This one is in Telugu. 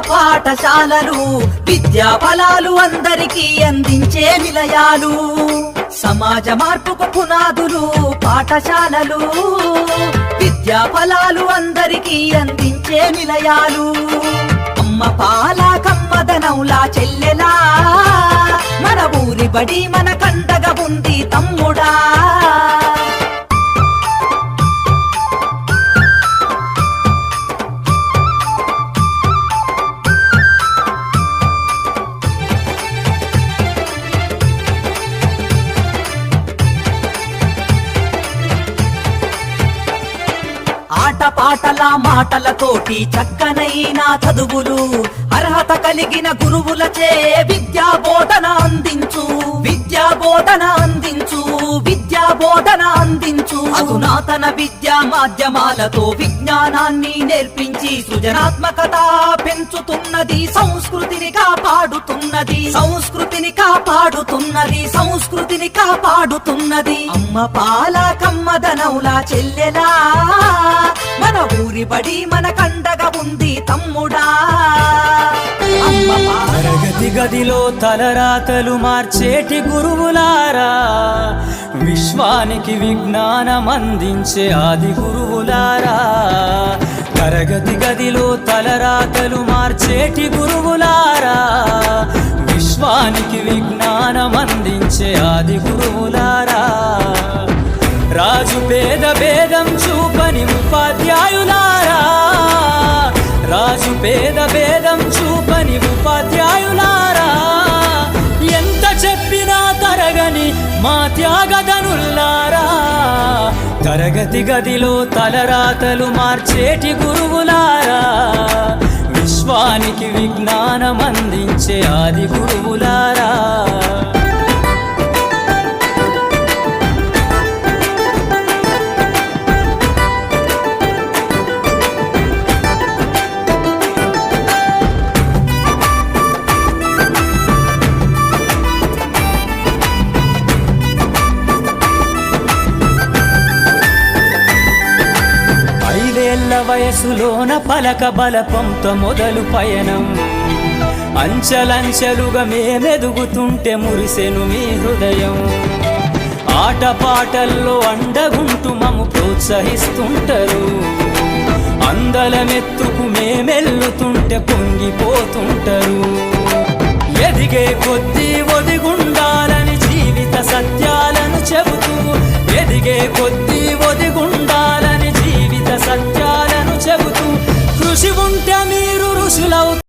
పాఠశాలలు విద్యా ఫలాలు అందరికీ అందించే నిలయాలు, సమాజ మార్పుకు పునాదులు పాఠశాలలు విద్యా ఫలాలు అందరికీ అందించే నిలయాలు. అమ్మ పాల కమ్మదనంలా చెల్లెలా మన ఊరి బడి మన కండగా ఉంది తమ్ముడా. ఆటపాటల మాటలతోటి చక్కనైన చదువులు, అర్హత కలిగిన గురువులచే విద్యా బోధన అందించు, విద్యా బోధన అందించు, విద్యా బోధన అందించు. అధునాతన విద్యా మాధ్యమాలతో విజ్ఞానాన్ని నేర్పించి సృజనాత్మకత పెంచుతున్నది, సంస్కృతిని కాపాడుతున్నది, సంస్కృతిని కాపాడుతున్నది, సంస్కృతిని కాపాడుతున్నది. అమ్మ పాల కమ్మదనవులా చెల్లెలా మన ఊరి బడి మన కండగా ఉంది తమ్ముడా. తరగతి గదిలో తలరాతలు మార్చేటి గురువులారా, విశ్వానికి విజ్ఞానం అందించే ఆది గురువులారా. తరగతి గదిలో తలరాతలు మార్చేటి గురువులారా, విశ్వానికి విజ్ఞానం అందించే ఆది గురువులారా. రాజు పేద భేదం చూపని ఉపాధ్యాయులారా, రాజు పేద భేదం చూపని ఉపాధ్యాయులారా. ఎంత చెప్పినా తరగని మా త్యాగధనుల్లారా. తరగతి గదిలో తలరాతలు మార్చేటి గురువులారా, విశ్వానికి విజ్ఞానం అందించే ఆది గురువులారా. వయసులోన పలక బలపంతో మొదలు పయనం, అంచలంచెలుగా మేమెదుగుతుంటే మురిసెను మీ హృదయం. ఆటపాటల్లో అండగుంటూ మము ప్రోత్సహిస్తుంటారు, అందలమెత్తుకు మేమెల్లుతుంటే పొంగిపోతుంటారు. ఎదిగే కొద్దీ